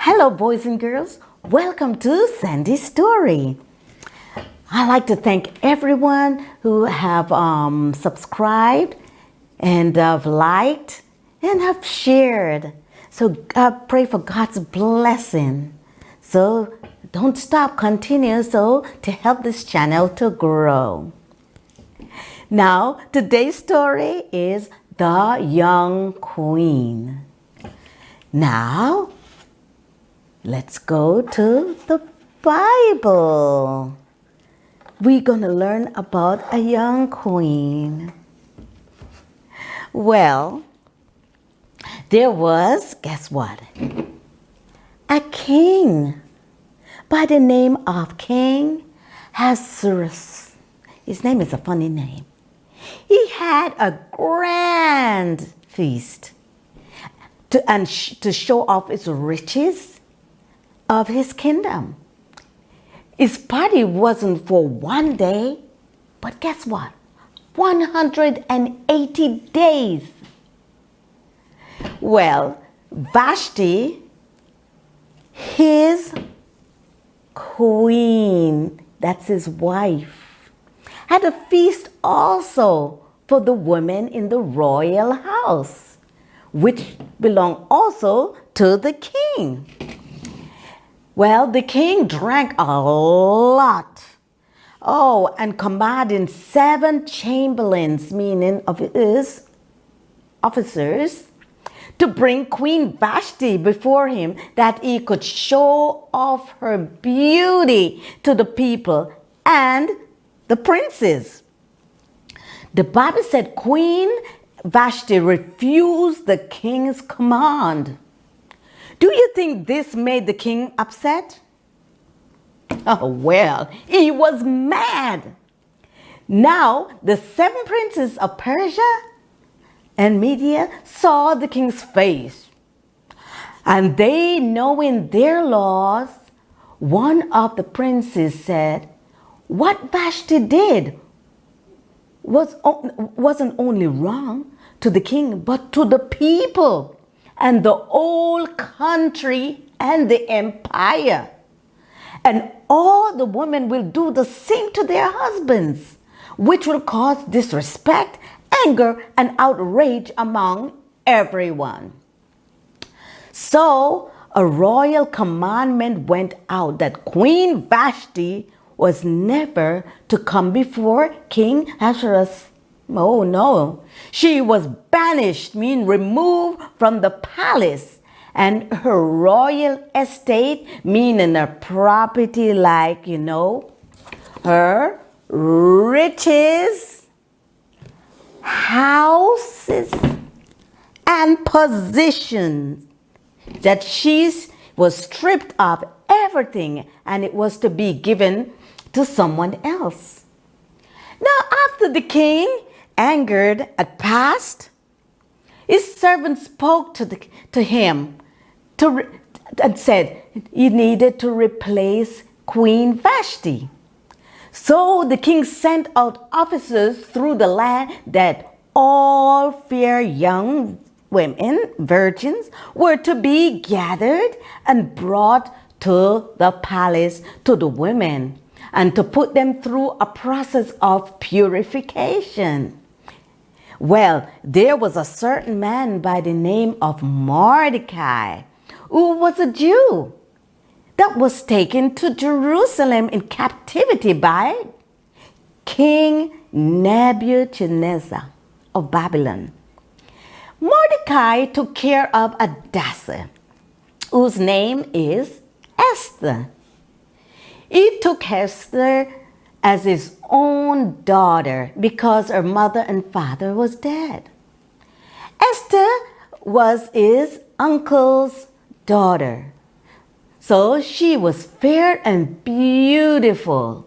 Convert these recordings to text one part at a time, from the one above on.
Hello, boys and girls. Welcome to Sandy's story. I'd like to thank everyone who have subscribed and have liked and have shared. So I pray for God's blessing. So don't stop, continue to help this channel to grow. Now, today's story is The Young Queen. Now, let's go to the Bible. We're going to learn about a young queen. Well, there was, guess what? A king by the name of King Ahasuerus. His name is a funny name. He had a grand feast to show off his riches of his kingdom. His party wasn't for one day, but guess what? 180 days. Well, Vashti, his queen, that's his wife, had a feast also for the women in the royal house, which belonged also to the king. Well, the king drank a lot. Oh, and commanded 7 chamberlains, meaning of his officers, to bring Queen Vashti before him that he could show off her beauty to the people and the princes. The Bible said Queen Vashti refused the king's command. Do you think this made the king upset? Oh, well, he was mad. Now, the 7 princes of Persia and Media saw the king's face. And they, knowing their laws, one of the princes said, what Vashti did wasn't only wrong to the king, but to the people and the whole country and the empire. And all the women will do the same to their husbands, which will cause disrespect, anger, and outrage among everyone. So a royal commandment went out that Queen Vashti was never to come before King Ahasuerus. Oh no, she was banished, meaning removed from the palace, and her royal estate, meaning her property like, her riches, houses, and positions, that she was stripped of everything and it was to be given to someone else. Now, after the king, angered at past, his servant spoke to him and said he needed to replace Queen Vashti. So the king sent out officers through the land that all fair young women, virgins, were to be gathered and brought to the palace to the women, and to put them through a process of purification. Well, there was a certain man by the name of Mordecai, who was a Jew, that was taken to Jerusalem in captivity by King Nebuchadnezzar of Babylon. Mordecai took care of Hadassah, whose name is Esther. He took Esther as his own daughter because her mother and father was dead. Esther was his uncle's daughter, so she was fair and beautiful.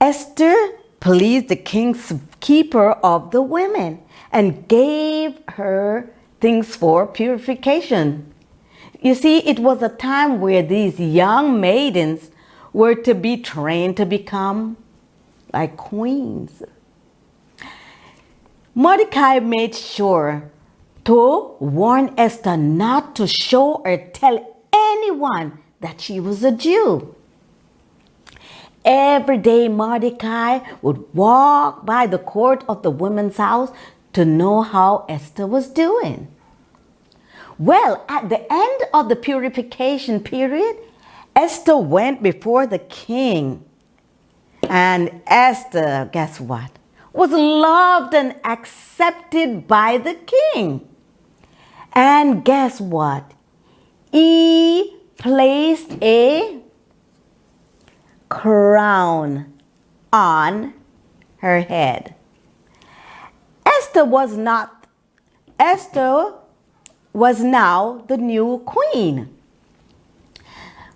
Esther pleased the king's keeper of the women and gave her things for purification. You see, it was a time where these young maidens were to be trained to become like queens. Mordecai made sure to warn Esther not to show or tell anyone that she was a Jew. Every day Mordecai would walk by the court of the women's house to know how Esther was doing. Well, at the end of the purification period, Esther went before the king. And Esther, guess what? Was loved and accepted by the king. And guess what? He placed a crown on her head. Esther was now the new queen.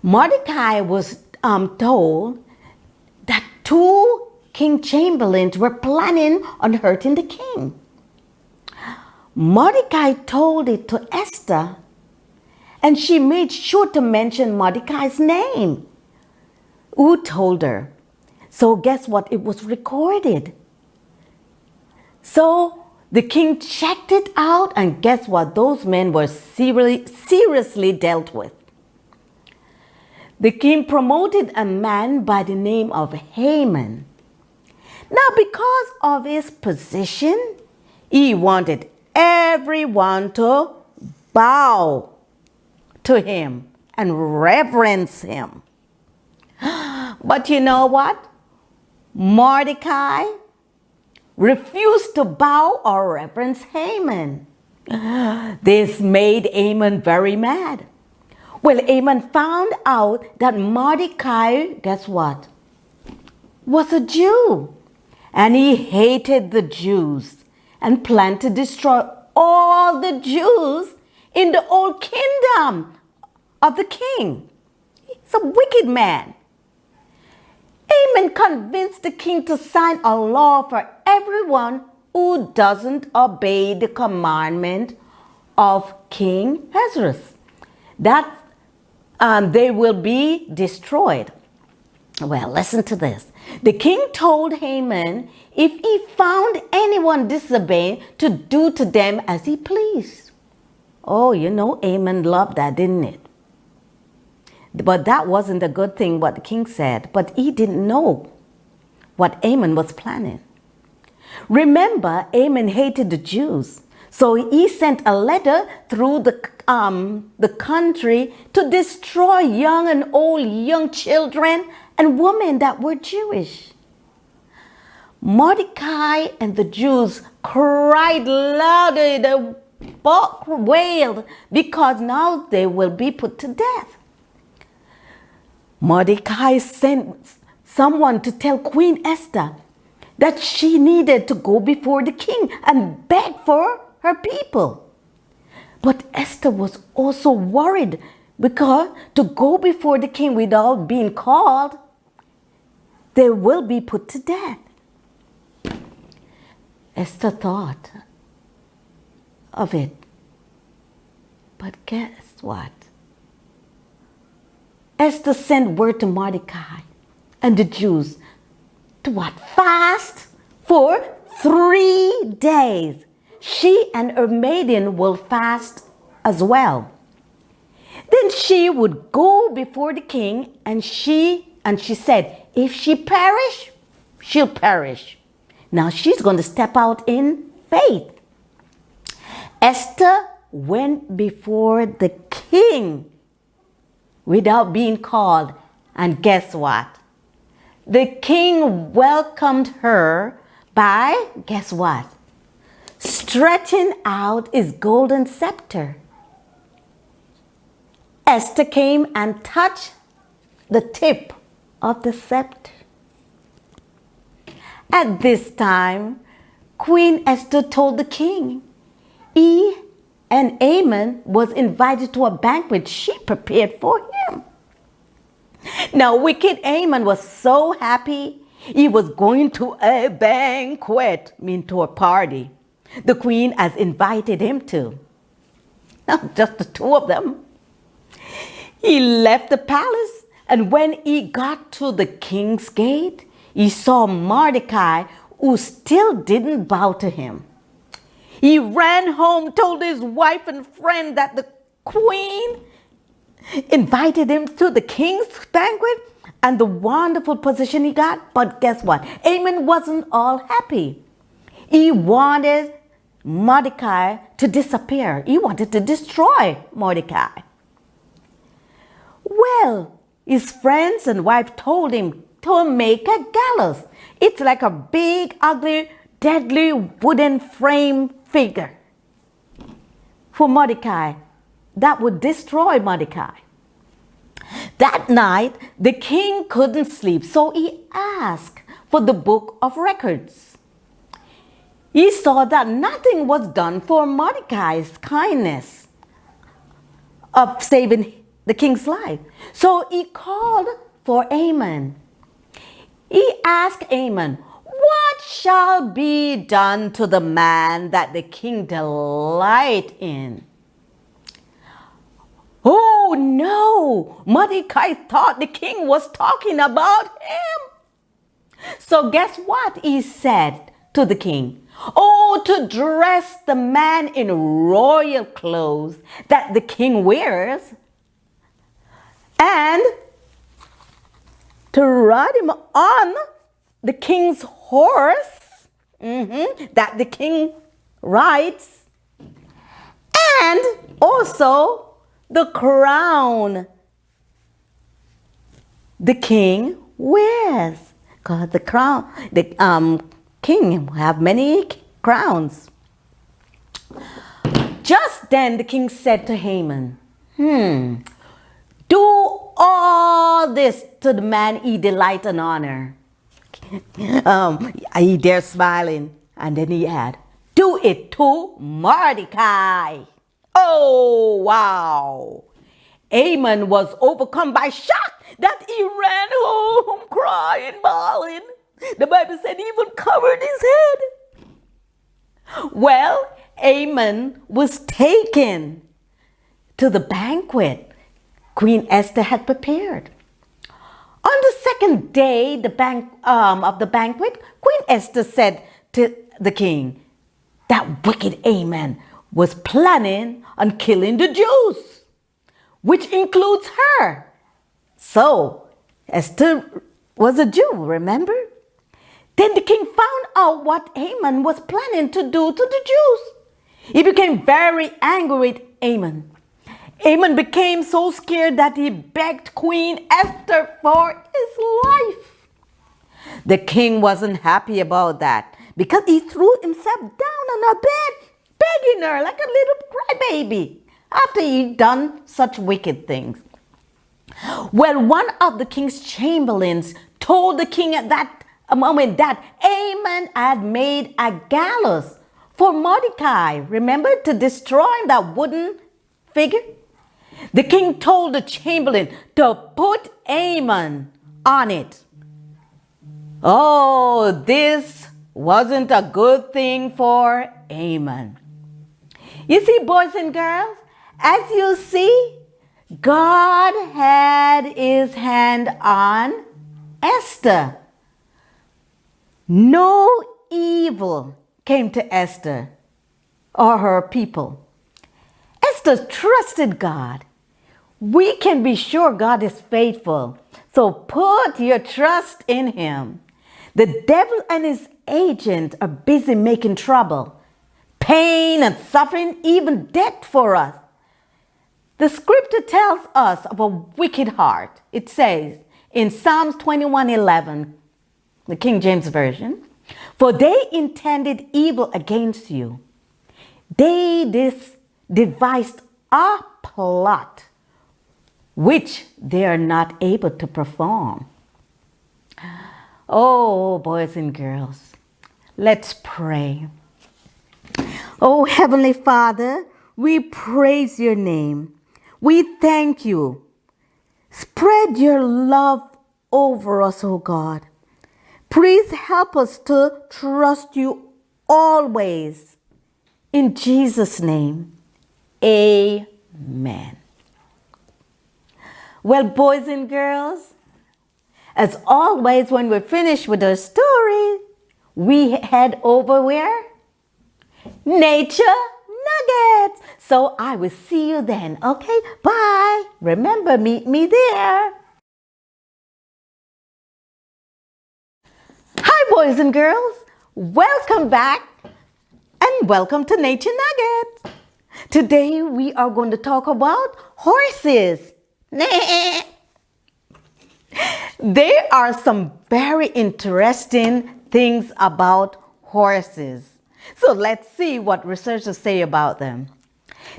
Mordecai was told that two king chamberlains were planning on hurting the king. Mordecai told it to Esther, and she made sure to mention Mordecai's name. Who told her? So guess what? It was recorded. So the king checked it out, and guess what? Those men were seriously dealt with. The king promoted a man by the name of Haman. Now, because of his position, he wanted everyone to bow to him and reverence him. But you know what? Mordecai refused to bow or reverence Haman. This made Haman very mad. Well, Haman found out that Mordecai, guess what, was a Jew. And he hated the Jews and planned to destroy all the Jews in the old kingdom of the king. He's a wicked man. Haman convinced the king to sign a law for everyone who doesn't obey the commandment of King Ahasuerus, that they will be destroyed. Well, listen to this. The king told Haman if he found anyone disobeying, to do to them as he pleased. Oh, you know, Haman loved that, didn't it? But that wasn't a good thing what the king said, but he didn't know what Haman was planning. Remember, Haman hated the Jews, so he sent a letter through the country to destroy young and old, young children and women that were Jewish. Mordecai and the Jews cried louder, they wailed, because now they will be put to death. Mordecai sent someone to tell Queen Esther that she needed to go before the king and beg for her people. But Esther was also worried, because to go before the king without being called, they will be put to death. Esther thought of it. But guess what? Esther sent word to Mordecai and the Jews to what? Fast for 3 days. She and her maiden will fast as well. Then she would go before the king, and she said, if she perish, she'll perish. Now she's going to step out in faith. Esther went before the king without being called. And guess what? The king welcomed her by, guess what? Stretching out his golden scepter. Esther came and touched the tip of the scepter. At this time, Queen Esther told the king he and Haman was invited to a banquet she prepared for him. Now, wicked Haman was so happy he was going to a banquet, to a party the queen has invited him to. Not just the two of them. He left the palace, and when he got to the king's gate, he saw Mordecai, who still didn't bow to him. He ran home, told his wife and friend that the queen invited him to the king's banquet and the wonderful position he got. But guess what? Haman wasn't all happy. He wanted Mordecai to disappear. He wanted to destroy Mordecai. Well, his friends and wife told him to make a gallows. It's like a big, ugly, deadly wooden frame figure for Mordecai that would destroy Mordecai. That night, the king couldn't sleep, so he asked for the book of records. He saw that nothing was done for Mordecai's kindness of saving the king's life. So he called for Haman. He asked Haman, "What shall be done to the man that the king delight in?" Oh no! Mordecai thought the king was talking about him. So guess what he said to the king? Oh, to dress the man in royal clothes that the king wears, and to ride him on the king's horse that the king rides, and also the crown the king wears. Because the crown, the king have many crowns. Just then the king said to Haman, do all this to the man he delight and honor. He there smiling, and then he had, do it to Mordecai. Oh, wow. Haman was overcome by shock that he ran home crying, bawling. The Bible said he even covered his head. Well, Haman was taken to the banquet Queen Esther had prepared. On the second day of the banquet, Queen Esther said to the king that wicked Haman was planning on killing the Jews, which includes her. So, Esther was a Jew, remember? Then the king found out what Haman was planning to do to the Jews. He became very angry with Haman. Haman became so scared that he begged Queen Esther for his life. The king wasn't happy about that because he threw himself down on her bed, begging her like a little crybaby after he'd done such wicked things. Well, one of the king's chamberlains told the king at that moment that Haman had made a gallows for Mordecai, remember, to destroy that wooden figure? The king told the chamberlain to put Haman on it. Oh, this wasn't a good thing for Haman. You see, boys and girls, as you see, God had his hand on Esther. No evil came to Esther or her people. Esther trusted God. We can be sure God is faithful. So put your trust in him. The devil and his agent are busy making trouble, pain and suffering, even death for us. The scripture tells us of a wicked heart. It says in Psalms 21:11, the King James Version, for they intended evil against you. They devised a plot which they are not able to perform. Oh, boys and girls, let's pray. Oh, Heavenly Father, we praise your name. We thank you. Spread your love over us, oh God. Please help us to trust you always. In Jesus' name, amen. Well, boys and girls, as always, when we're finished with our story, we head over where? Nature Nuggets. So I will see you then. Okay, bye. Remember, meet me there. Hi, boys and girls. Welcome back and welcome to Nature Nuggets. Today we are going to talk about horses. There are some very interesting things about horses. So let's see what researchers say about them.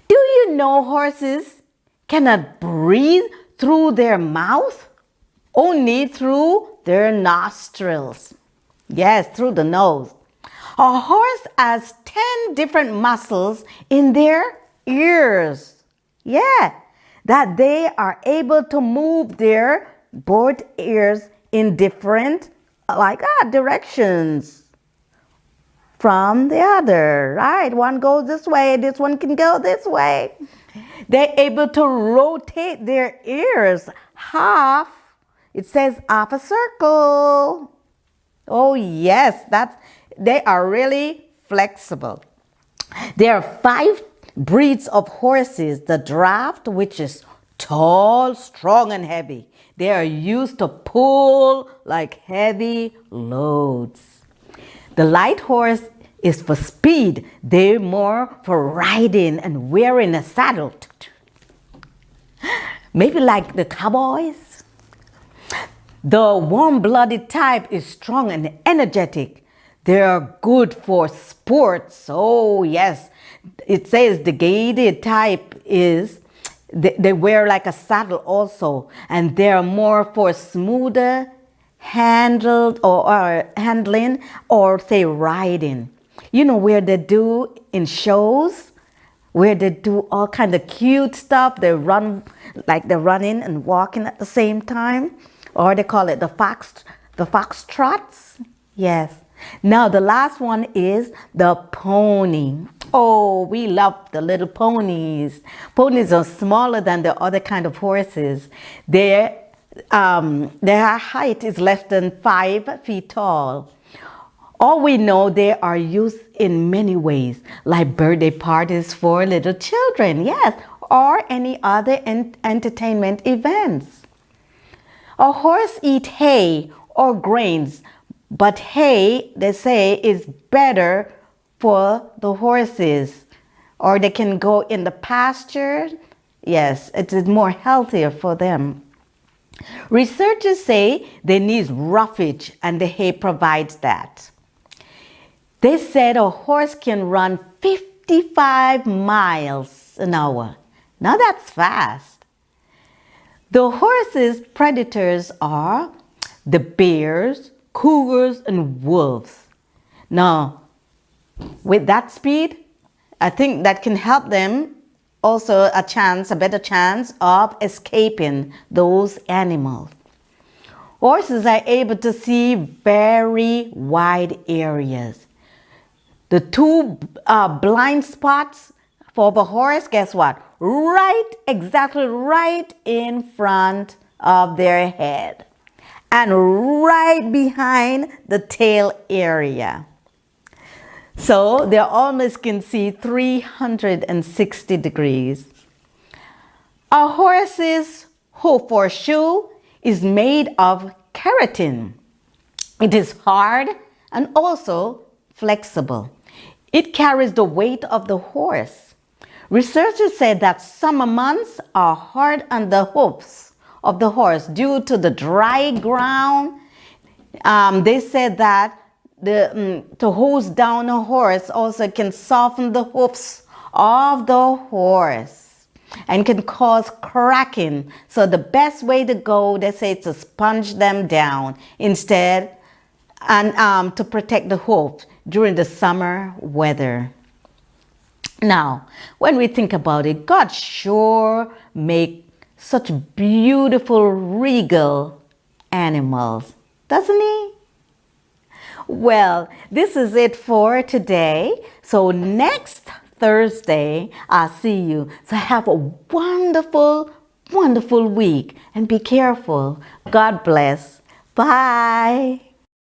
Do you know horses cannot breathe through their mouth? Only through their nostrils. Yes, through the nose. A horse has 10 different muscles in their ears. Yeah, that they are able to move their both ears in different directions from the other, right? One goes this way, this one can go this way. They're able to rotate their ears it says half a circle. Oh yes, they are really flexible. There are 5 breeds of horses. The draft, which is tall, strong, and heavy. They are used to pull like heavy loads. The light horse is for speed. They're more for riding and wearing a saddle. Maybe like the cowboys. The warm-blooded type is strong and energetic. They are good for sports. Oh yes, it says the gaited type is, they wear like a saddle also, and they're more for smoother handling or say riding. You know where they do in shows, where they do all kind of cute stuff. They run like they're running and walking at the same time, or they call it the foxtrots. Yes. Now the last one is the pony. Oh, we love the little ponies. Ponies are smaller than the other kind of horses. Their height is less than 5 feet tall. All we know, they are used in many ways, like birthday parties for little children, yes, or any other entertainment events. A horse eats hay or grains, but hay, they say, is better for the horses, or they can go in the pasture. Yes, it is more healthier for them. Researchers say they need roughage, and the hay provides that. They said a horse can run 55 miles an hour. Now that's fast. The horse's predators are the bears, cougars, and wolves. Now, with that speed, I think that can help them also a better chance of escaping those animals. Horses are able to see very wide areas. The 2 blind spots for the horse, guess what? Exactly right in front of their head and right behind the tail area. So they almost can see 360 degrees. A horse's hoof or shoe is made of keratin. It is hard and also flexible. It carries the weight of the horse. Researchers said that summer months are hard on the hoofs of the horse due to the dry ground. They said that to hose down a horse also can soften the hoofs of the horse and can cause cracking. So the best way to go, they say, is to sponge them down instead, and to protect the hoof during the summer weather. Now, when we think about it, God sure make such beautiful, regal animals, doesn't he? Well, this is it for today. So next Thursday, I'll see you. So have a wonderful, wonderful week and be careful. God bless. Bye.